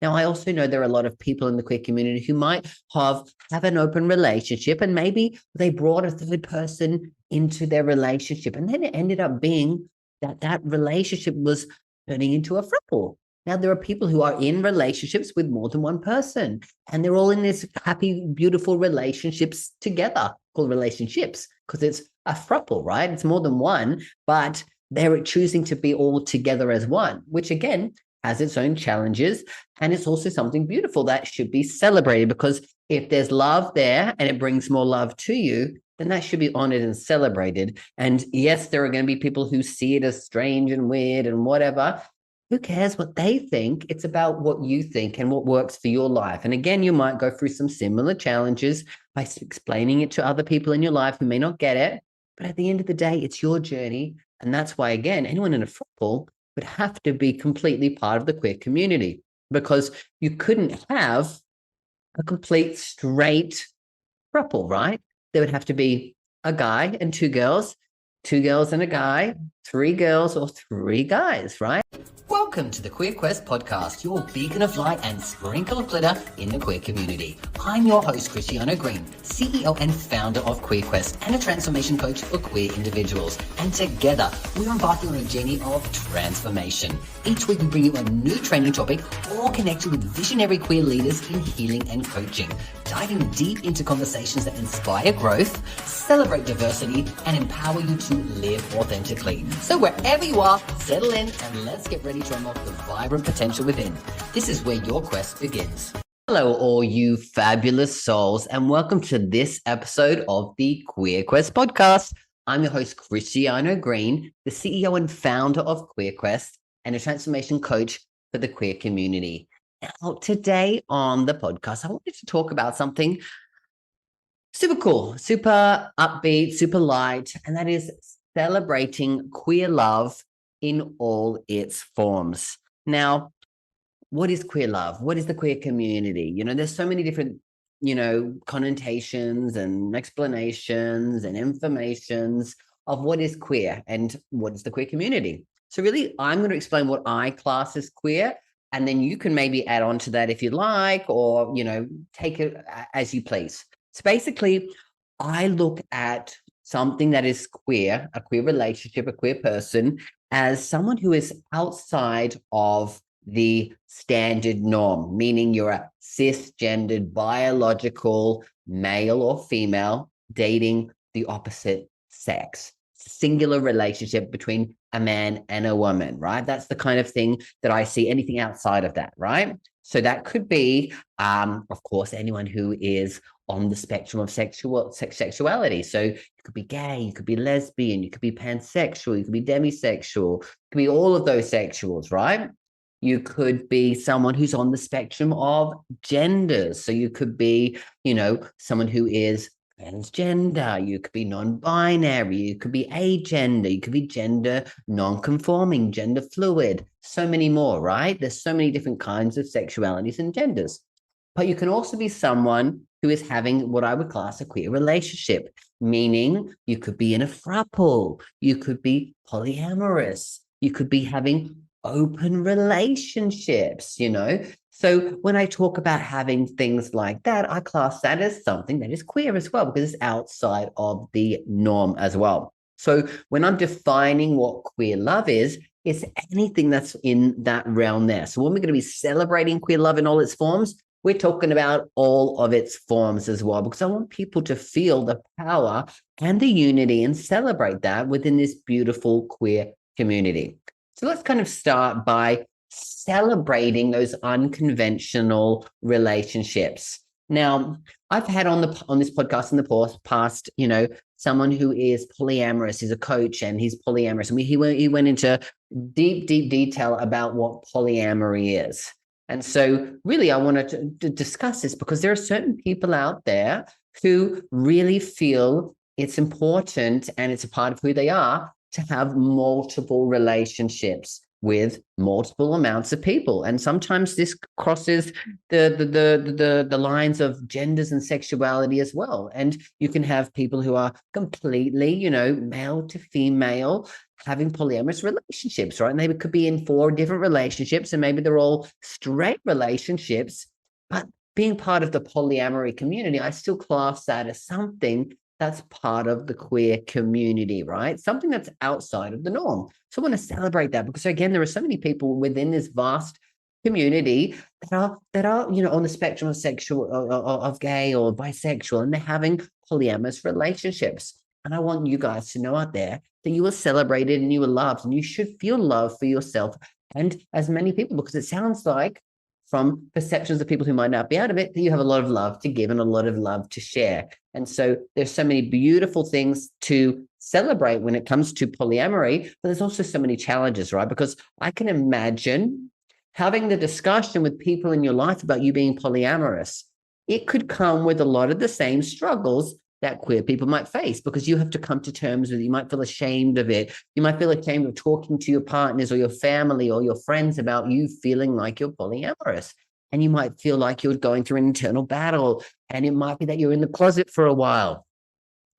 Now, I also know there are a lot of people in the queer community who might have an open relationship, and maybe they brought a third person into their relationship, and then it ended up being that relationship was turning into a throuple. Now, there are people who are in relationships with more than one person, and they're all in this happy, beautiful relationships together, called relationships, because it's a throuple, right? It's more than one, but they're choosing to be all together as one, which again has its own challenges. And it's also something beautiful that should be celebrated, because if there's love there and it brings more love to you, then that should be honored and celebrated. And yes, there are going to be people who see it as strange and weird and whatever. Who cares what they think? It's about what you think and what works for your life. And again, you might go through some similar challenges by explaining it to other people in your life who may not get it. But at the end of the day, it's your journey. And that's why, again, anyone in a throuple would have to be completely part of the queer community, because you couldn't have a complete straight throuple, right? There would have to be a guy and two girls and a guy, three girls or three guys, right? Welcome to the Queer Quest podcast, your beacon of light and sprinkle of glitter in the queer community. I'm your host, Cristiano Green, CEO and founder of Queer Quest and a transformation coach for queer individuals. And together, we're embarking on a journey of transformation. Each week, we bring you a new training topic, all connected with visionary queer leaders in healing and coaching, diving deep into conversations that inspire growth, celebrate diversity, and empower you to live authentically. So wherever you are, settle in and let's get ready to unlock the vibrant potential within. This is where your quest begins. Hello, all you fabulous souls, and welcome to this episode of the Queer Quest podcast. I'm your host, Cristiano Green, the CEO and founder of Queer Quest and a transformation coach for the queer community. Now, today on the podcast, I wanted to talk about something super cool, super upbeat, super light, and that is celebrating queer love in all its forms. Now, what is queer love? What is the queer community? There's so many different, connotations and explanations and informations of what is queer and what is the queer community. So really, I'm going to explain what I class as queer, and then you can maybe add on to that if you like, or, take it as you please. So basically, I look at something that is queer, a queer relationship, a queer person, as someone who is outside of the standard norm, meaning you're a cisgendered, biological male or female dating the opposite sex. Singular relationship between a man and a woman, right? That's the kind of thing that I see. Anything outside of that, right? So that could be, of course, anyone who is on the spectrum of sexuality. So you could be gay, you could be lesbian, you could be pansexual, you could be demisexual, you could be all of those sexuals, right? You could be someone who's on the spectrum of genders. So you could be, someone who is transgender, you could be non-binary, you could be agender, you could be gender non-conforming, gender fluid, so many more, right? There's so many different kinds of sexualities and genders. But you can also be someone who is having what I would class a queer relationship, meaning you could be in a throuple, you could be polyamorous, you could be having open relationships, So when I talk about having things like that, I class that as something that is queer as well, because it's outside of the norm as well. So when I'm defining what queer love is, it's anything that's in that realm there. So when we're going to be celebrating queer love in all its forms, we're talking about all of its forms as well, because I want people to feel the power and the unity and celebrate that within this beautiful queer community. So let's kind of start by celebrating those unconventional relationships. Now, I've had on this podcast in the past, someone who is polyamorous, is a coach, and he's polyamorous. And he went into deep detail about what polyamory is. And so really, I wanted to discuss this because there are certain people out there who really feel it's important and it's a part of who they are to have multiple relationships. with multiple amounts of people. And sometimes this crosses the lines of genders and sexuality as well. And you can have people who are completely, male to female, having polyamorous relationships, right? And they could be in 4 different relationships, and maybe they're all straight relationships, but being part of the polyamory community, I still class that as something that's part of the queer community, right? Something that's outside of the norm. So I want to celebrate that, because again, there are so many people within this vast community that are on the spectrum of sexual, of gay or bisexual, and they're having polyamorous relationships. And I want you guys to know out there that you are celebrated and you are loved, and you should feel love for yourself and as many people, because it sounds like, from perceptions of people who might not be out of it, that you have a lot of love to give and a lot of love to share. And so there's so many beautiful things to celebrate when it comes to polyamory, but there's also so many challenges, right? Because I can imagine having the discussion with people in your life about you being polyamorous. It could come with a lot of the same struggles that queer people might face, because you have to come to terms with it. You might feel ashamed of it. You might feel ashamed of talking to your partners or your family or your friends about you feeling like you're polyamorous. And you might feel like you're going through an internal battle. And it might be that you're in the closet for a while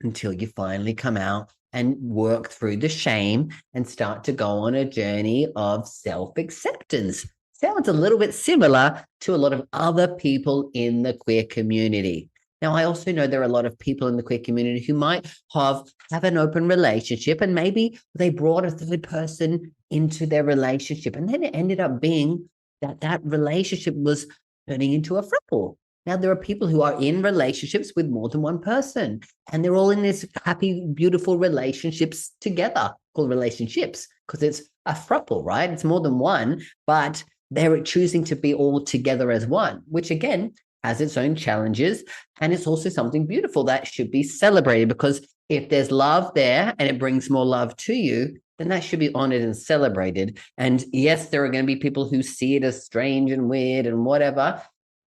until you finally come out and work through the shame and start to go on a journey of self-acceptance. Sounds a little bit similar to a lot of other people in the queer community. Now, I also know there are a lot of people in the queer community who might have an open relationship, and maybe they brought a 3rd person into their relationship, and then it ended up being that relationship was turning into a throuple. Now, there are people who are in relationships with more than one person, and they're all in this happy, beautiful relationships together, called relationships, because it's a throuple, right? It's more than one, but they're choosing to be all together as one, which again has its own challenges. And it's also something beautiful that should be celebrated, because if there's love there and it brings more love to you, then that should be honored and celebrated. And yes, there are going to be people who see it as strange and weird and whatever.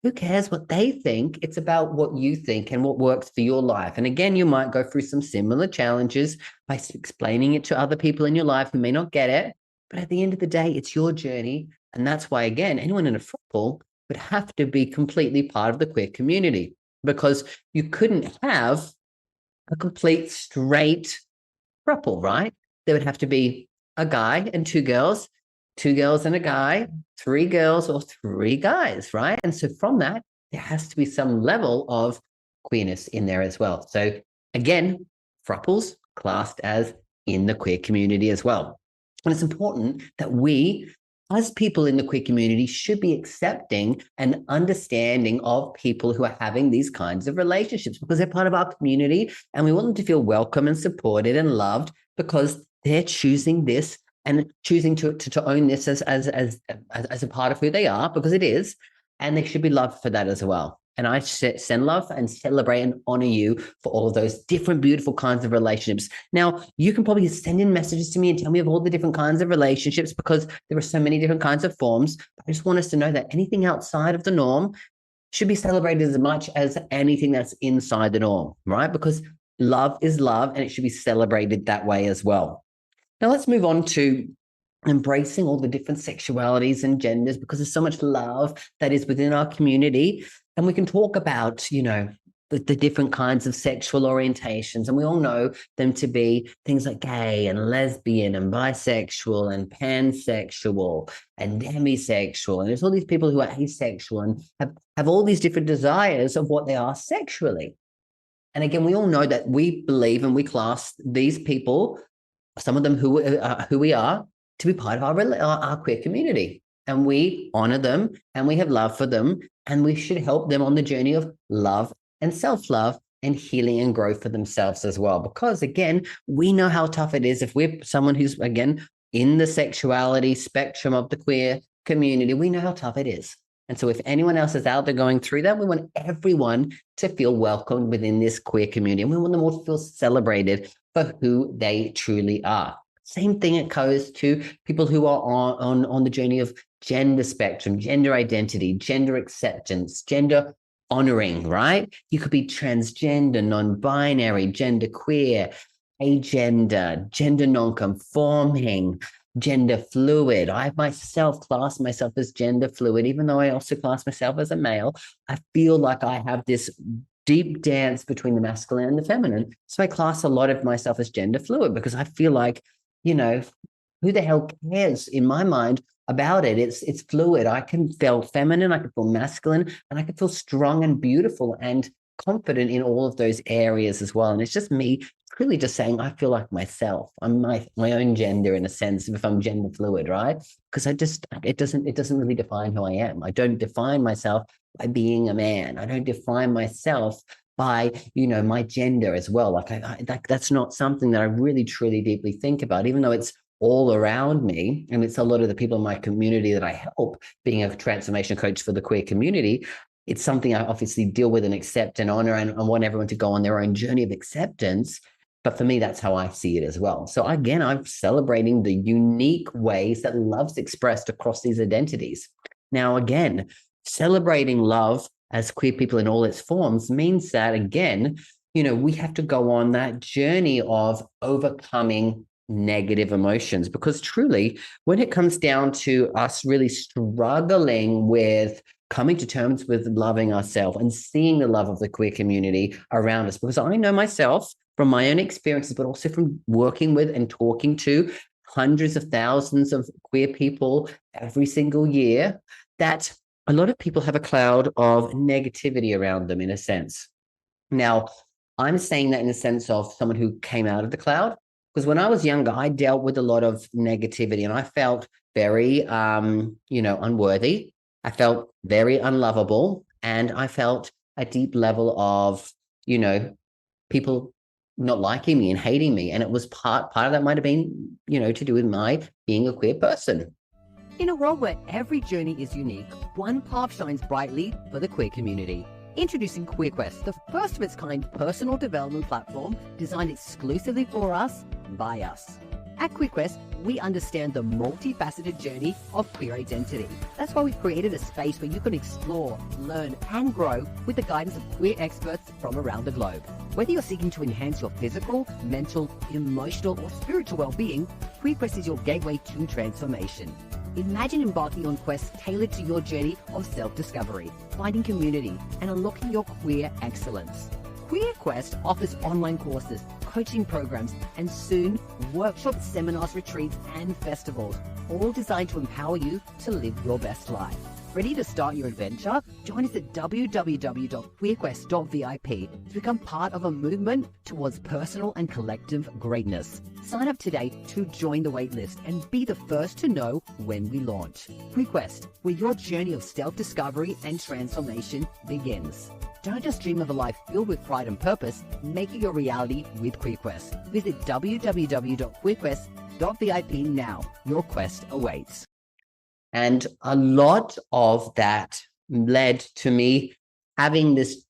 Who cares what they think? It's about what you think and what works for your life. And again, you might go through some similar challenges by explaining it to other people in your life who may not get it. But at the end of the day, it's your journey. And that's why, again, anyone in a throuple would have to be completely part of the queer community, because you couldn't have a complete straight throuple, right? There would have to be a guy and 2 girls and a guy, 3 girls or 3 guys, right? And so from that, there has to be some level of queerness in there as well. So again, throuples classed as in the queer community as well. And it's important that we, as people in the queer community, should be accepting and understanding of people who are having these kinds of relationships, because they're part of our community, and we want them to feel welcome and supported and loved, because they're choosing this and choosing to own this as a part of who they are, because it is, and they should be loved for that as well. And I send love and celebrate and honor you for all of those different, beautiful kinds of relationships. Now, you can probably send in messages to me and tell me of all the different kinds of relationships, because there are so many different kinds of forms. I just want us to know that anything outside of the norm should be celebrated as much as anything that's inside the norm, right? Because love is love, and it should be celebrated that way as well. Now, let's move on to embracing all the different sexualities and genders, because there's so much love that is within our community. And we can talk about, the different kinds of sexual orientations. And we all know them to be things like gay and lesbian and bisexual and pansexual and demisexual. And there's all these people who are asexual and have all these different desires of what they are sexually. And again, we all know that we believe and we class these people, some of them who we are, to be part of our queer community. And we honor them and we have love for them, and we should help them on the journey of love and self-love and healing and growth for themselves as well. Because again, we know how tough it is if we're someone who's, again, in the sexuality spectrum of the queer community. We know how tough it is. And so if anyone else is out there going through that, we want everyone to feel welcomed within this queer community. And we want them all to feel celebrated for who they truly are. Same thing it goes to people who are on the journey of gender spectrum, gender identity, gender acceptance, gender honoring, right? You could be transgender, non-binary, gender queer, agender, gender non-conforming, gender fluid. I myself class myself as gender fluid, even though I also class myself as a male. I feel like I have this deep dance between the masculine and the feminine. So I class a lot of myself as gender fluid because I feel like, you know, who the hell cares in my mind about it? It's fluid. I can feel feminine, I can feel masculine, and I can feel strong and beautiful and confident in all of those areas as well. And it's just me really just saying I feel like myself. I'm my own gender in a sense if I'm gender fluid, right? Because it doesn't really define who I am. I don't define myself by being a man. I don't define myself by my gender as well. Like that's not something that I really truly deeply think about, even though it's all around me and it's a lot of the people in my community that I help, being a transformation coach for the queer community. It's something I obviously deal with and accept and honor, and I want everyone to go on their own journey of acceptance. But for me, that's how I see it as well. So again, I'm celebrating the unique ways that love's expressed across these identities. Now, again, celebrating love as queer people in all its forms means that, again, we have to go on that journey of overcoming negative emotions, because truly, when it comes down to us really struggling with coming to terms with loving ourselves and seeing the love of the queer community around us, because I know myself from my own experiences, but also from working with and talking to hundreds of thousands of queer people every single year, that a lot of people have a cloud of negativity around them in a sense. Now, I'm saying that in the sense of someone who came out of the cloud, because when I was younger, I dealt with a lot of negativity and I felt very, unworthy. I felt very unlovable, and I felt a deep level of, people not liking me and hating me. And it was part of that might have been, to do with my being a queer person. In a world where every journey is unique, one path shines brightly for the queer community. Introducing QueerQuest, the first of its kind personal development platform designed exclusively for us, by us. At QueerQuest, we understand the multifaceted journey of queer identity. That's why we've created a space where you can explore, learn, and grow with the guidance of queer experts from around the globe. Whether you're seeking to enhance your physical, mental, emotional, or spiritual well-being, QueerQuest is your gateway to transformation. Imagine embarking on quests tailored to your journey of self-discovery, finding community, and unlocking your queer excellence. QueerQuest offers online courses, coaching programs, and soon workshops, seminars, retreats, and festivals, all designed to empower you to live your best life. Ready to start your adventure? Join us at www.queerquest.vip to become part of a movement towards personal and collective greatness. Sign up today to join the waitlist and be the first to know when we launch. QueerQuest, where your journey of self-discovery and transformation begins. Don't just dream of a life filled with pride and purpose, make it your reality with QueerQuest. Visit www.queerquest.vip now. Your quest awaits. And a lot of that led to me having this,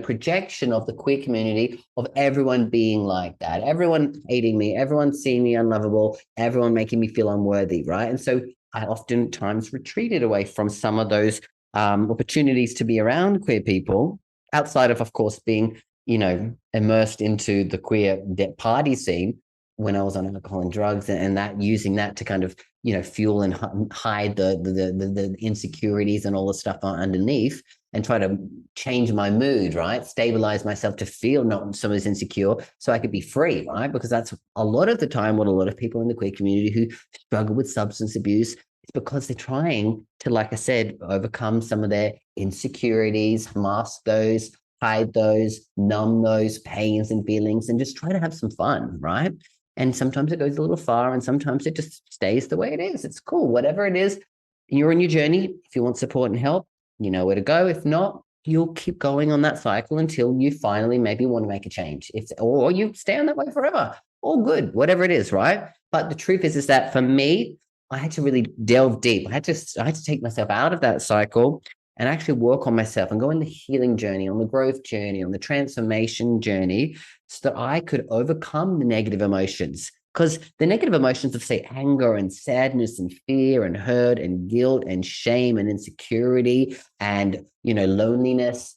projection of the queer community of everyone being like that, everyone hating me, everyone seeing me unlovable, everyone making me feel unworthy, right? And so I oftentimes retreated away from some of those opportunities to be around queer people, outside of course, being, immersed into the queer party scene when I was on alcohol and drugs, and that using that to kind of, fuel and hide the insecurities and all the stuff underneath, and try to change my mood, right? Stabilize myself to feel not so as insecure so I could be free, right? Because that's a lot of the time what a lot of people in the queer community who struggle with substance abuse, it's because they're trying to, like I said, overcome some of their insecurities, mask those, hide those, numb those pains and feelings, and just try to have some fun, right? And sometimes it goes a little far, and sometimes it just stays the way it is. It's cool. Whatever it is, you're on your journey. If you want support and help, you know where to go. If not, you'll keep going on that cycle until you finally maybe want to make a change. Or you stay on that way forever. All good, whatever it is, right? But the truth is that for me, I had to really delve deep. I had to take myself out of that cycle and actually work on myself and go on the healing journey, on the growth journey, on the transformation journey, so that I could overcome the negative emotions. Because the negative emotions of, say, anger and sadness and fear and hurt and guilt and shame and insecurity and, loneliness,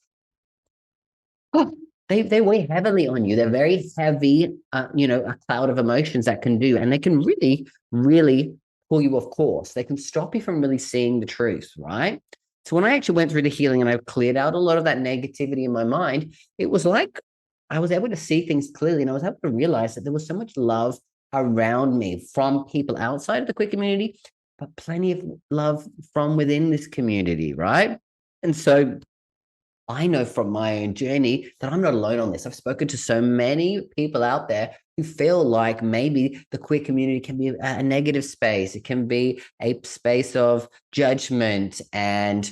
they weigh heavily on you. They're very heavy, a cloud of emotions that can do, and they can really, really pull you off course. They can stop you from really seeing the truth, right? So when I actually went through the healing and I cleared out a lot of that negativity in my mind, it was like I was able to see things clearly, and I was able to realize that there was so much love around me from people outside of the queer community, but plenty of love from within this community, right? And so I know from my own journey that I'm not alone on this. I've spoken to so many people out there who feel like maybe the queer community can be a negative space. It can be a space of judgment and,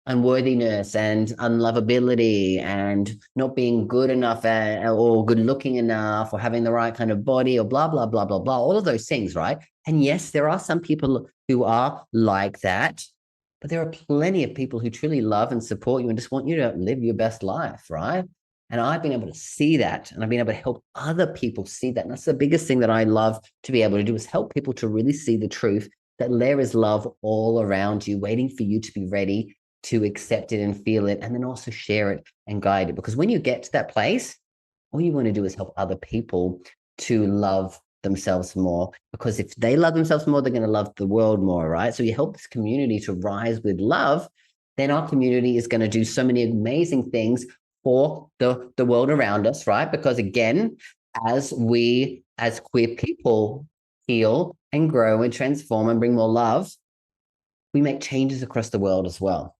unworthiness and unlovability and not being good enough or good looking enough or having the right kind of body or blah, blah, blah, blah, blah, all of those things, right? And yes, there are some people who are like that, but there are plenty of people who truly love and support you and just want you to live your best life, right? And I've been able to see that, and I've been able to help other people see that. And that's the biggest thing that I love to be able to do, is help people to really see the truth that there is love all around you, waiting for you to be ready to accept it and feel it, and then also share it and guide it. Because when you get to that place, all you want to do is help other people to love themselves more. Because if they love themselves more, they're going to love the world more, right? So you help this community to rise with love, then our community is going to do so many amazing things for the world around us, right? Because again, as we, as queer people, heal and grow and transform and bring more love, we make changes across the world as well.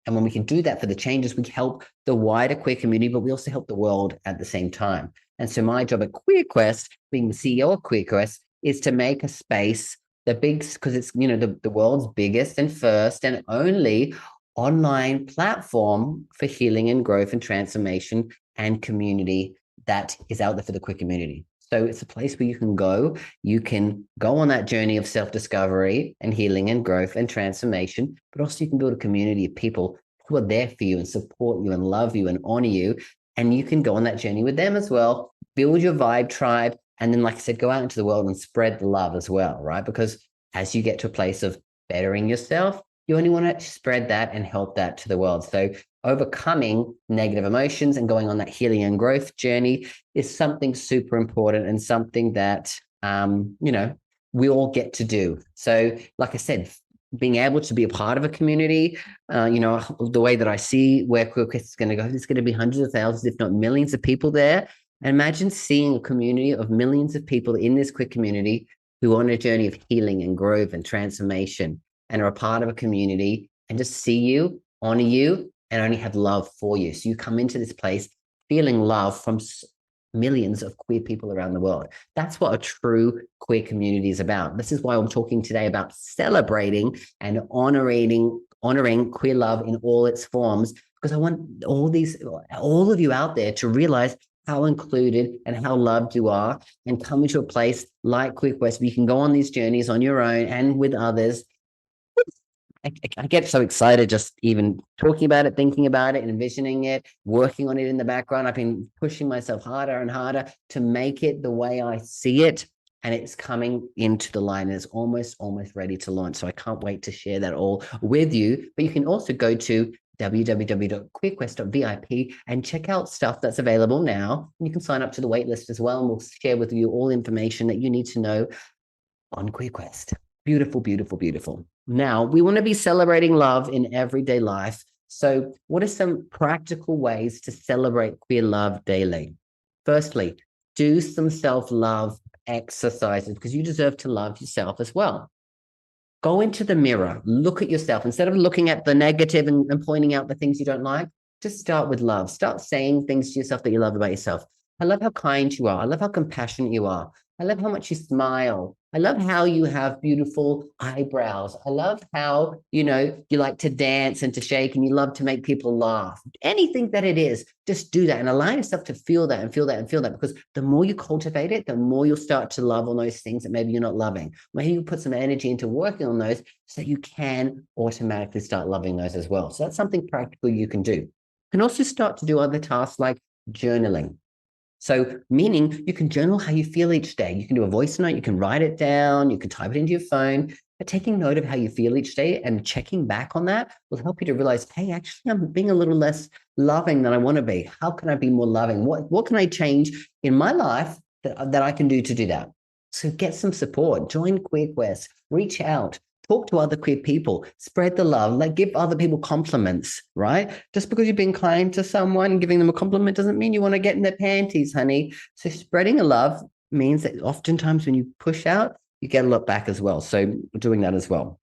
And when we can do that for the changes, we help the wider queer community, but we also help the world at the same time. And so my job at QueerQuest, being the CEO of QueerQuest, is to make a space, because it's, the world's biggest and first and only online platform for healing and growth and transformation and community that is out there for the queer community. So it's a place where you can go on that journey of self-discovery and healing and growth and transformation, but also you can build a community of people who are there for you and support you and love you and honor you. And you can go on that journey with them as well, build your vibe tribe, and then, like I said, go out into the world and spread the love as well, right? Because as you get to a place of bettering yourself, you only want to spread that and help that to the world. So overcoming negative emotions and going on that healing and growth journey is something super important and something that, we all get to do. So like I said, being able to be a part of a community, the way that I see where QueerQuest is going to go, there's going to be hundreds of thousands, if not millions of people there. And imagine seeing a community of millions of people in this queer community who are on a journey of healing and growth and transformation and are a part of a community and just see you, honor you, and only have love for you. So you come into this place feeling love from millions of queer people around the world. That's what a true queer community is about. This is why I'm talking today about celebrating and honoring queer love in all its forms, because I want all of you out there to realize how included and how loved you are, and come into a place like QueerQuest where you can go on these journeys on your own and with others. I get so excited just even talking about it, thinking about it, envisioning it, working on it in the background. I've been pushing myself harder and harder to make it the way I see it. And it's coming into the line and it's almost ready to launch. So I can't wait to share that all with you. But you can also go to www.queerquest.vip and check out stuff that's available now. You can sign up to the waitlist as well, and we'll share with you all information that you need to know on QueerQuest. Beautiful, beautiful, beautiful. Now, we want to be celebrating love in everyday life. So what are some practical ways to celebrate queer love daily? Firstly, do some self-love exercises, because you deserve to love yourself as well. Go into the mirror, look at yourself. Instead of looking at the negative and pointing out the things you don't like, just start with love. Start saying things to yourself that you love about yourself. I love how kind you are. I love how compassionate you are. I love how much you smile. I love how you have beautiful eyebrows. I love how, you like to dance and to shake and you love to make people laugh. Anything that it is, just do that and allow yourself to feel that and feel that and feel that, because the more you cultivate it, the more you'll start to love on those things that maybe you're not loving. Maybe you put some energy into working on those so that you can automatically start loving those as well. So that's something practical you can do. You can also start to do other tasks like journaling. So meaning you can journal how you feel each day. You can do a voice note, you can write it down, you can type it into your phone, but taking note of how you feel each day and checking back on that will help you to realize, hey, actually, I'm being a little less loving than I want to be. How can I be more loving? What can I change in my life that I can do to do that? So get some support, join Queer Quest, reach out, talk to other queer people, spread the love, like give other people compliments, right? Just because you've been kind to someone, giving them a compliment doesn't mean you want to get in their panties, honey. So spreading a love means that oftentimes when you push out, you get a lot back as well. So doing that as well.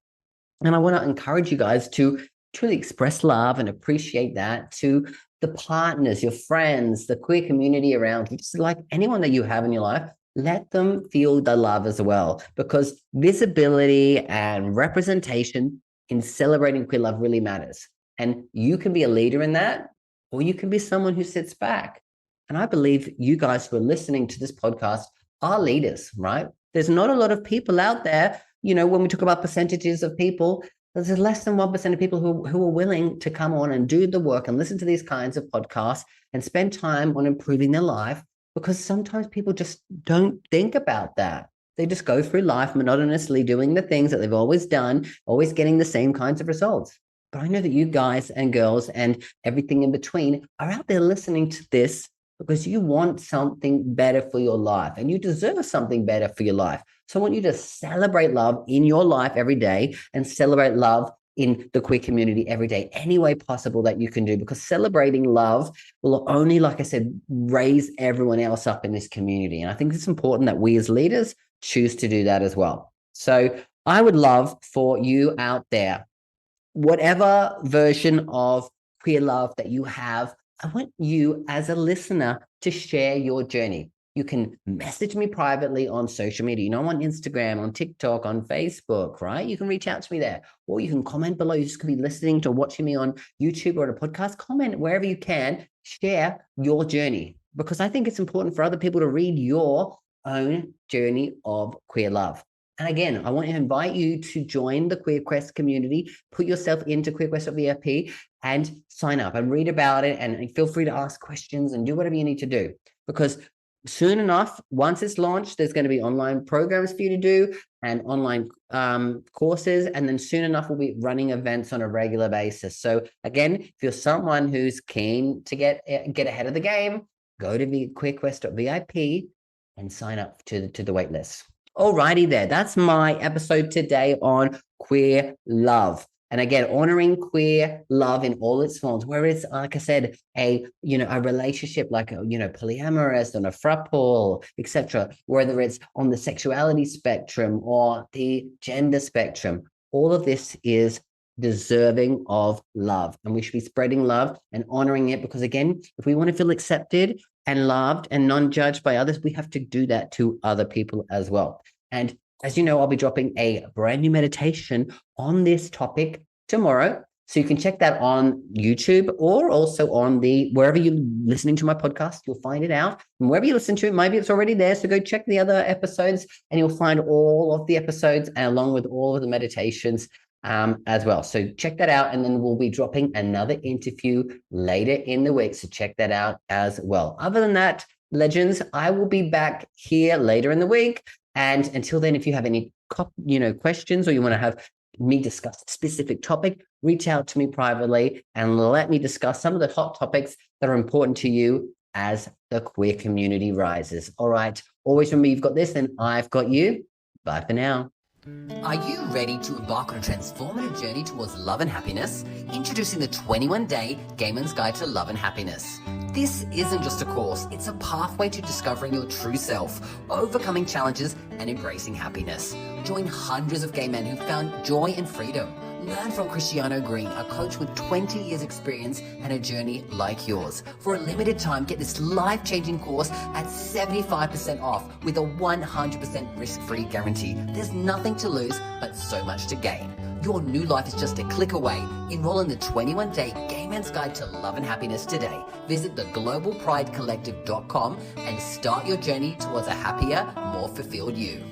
And I want to encourage you guys to truly express love and appreciate that to the partners, your friends, the queer community around you, just like anyone that you have in your life. Let them feel the love as well, because visibility and representation in celebrating queer love really matters. And you can be a leader in that, or you can be someone who sits back. And I believe you guys who are listening to this podcast are leaders, right? There's not a lot of people out there, when we talk about percentages of people, there's less than 1% of people who are willing to come on and do the work and listen to these kinds of podcasts and spend time on improving their life, because sometimes people just don't think about that. They just go through life monotonously doing the things that they've always done, always getting the same kinds of results. But I know that you guys and girls and everything in between are out there listening to this because you want something better for your life and you deserve something better for your life. So I want you to celebrate love in your life every day and celebrate love in the queer community every day, any way possible that you can do, because celebrating love will only, like I said, raise everyone else up in this community. And I think it's important that we as leaders choose to do that as well. So I would love for you out there, whatever version of queer love that you have, I want you as a listener to share your journey. You can message me privately on social media, on Instagram, on TikTok, on Facebook, right? You can reach out to me there, or you can comment below. You just could be listening to watching me on YouTube or on a podcast. Comment wherever you can, share your journey, because I think it's important for other people to read your own journey of queer love. And again, I want to invite you to join the Queer Quest community, put yourself into queerquest.vip and sign up and read about it, and feel free to ask questions and do whatever you need to do, because soon enough, once it's launched, there's going to be online programs for you to do and online courses. And then soon enough, we'll be running events on a regular basis. So again, if you're someone who's keen to get ahead of the game, go to queerquest.vip and sign up to the wait list. Alrighty there. That's my episode today on queer love. And again, honoring queer love in all its forms, where it's, like I said, a relationship like polyamorous and a throuple, etc. Whether it's on the sexuality spectrum or the gender spectrum, all of this is deserving of love, and we should be spreading love and honoring it, because again, if we want to feel accepted and loved and non-judged by others, we have to do that to other people as well. And as you know, I'll be dropping a brand new meditation on this topic tomorrow. So you can check that on YouTube, or also on wherever you're listening to my podcast, you'll find it out. And wherever you listen to it, maybe it's already there. So go check the other episodes and you'll find all of the episodes and along with all of the meditations as well. So check that out. And then we'll be dropping another interview later in the week. So check that out as well. Other than that, legends, I will be back here later in the week. And until then, if you have any questions, or you want to have me discuss a specific topic, reach out to me privately and let me discuss some of the hot topics that are important to you as the queer community rises. All right. Always remember, you've got this and I've got you. Bye for now. Are you ready to embark on a transformative journey towards love and happiness? Introducing the 21-day Gay Man's Guide to Love and Happiness. This isn't just a course, it's a pathway to discovering your true self, overcoming challenges, and embracing happiness. Join hundreds of gay men who found joy and freedom. Learn from Cristiano Green, a coach with 20 years experience and a journey like yours. For a limited time, get this life-changing course at 75% off with a 100% risk-free guarantee. There's nothing to lose, but so much to gain. Your new life is just a click away. Enroll in the 21-day Gay Man's Guide to Love and Happiness today. Visit theglobalpridecollective.com and start your journey towards a happier, more fulfilled you.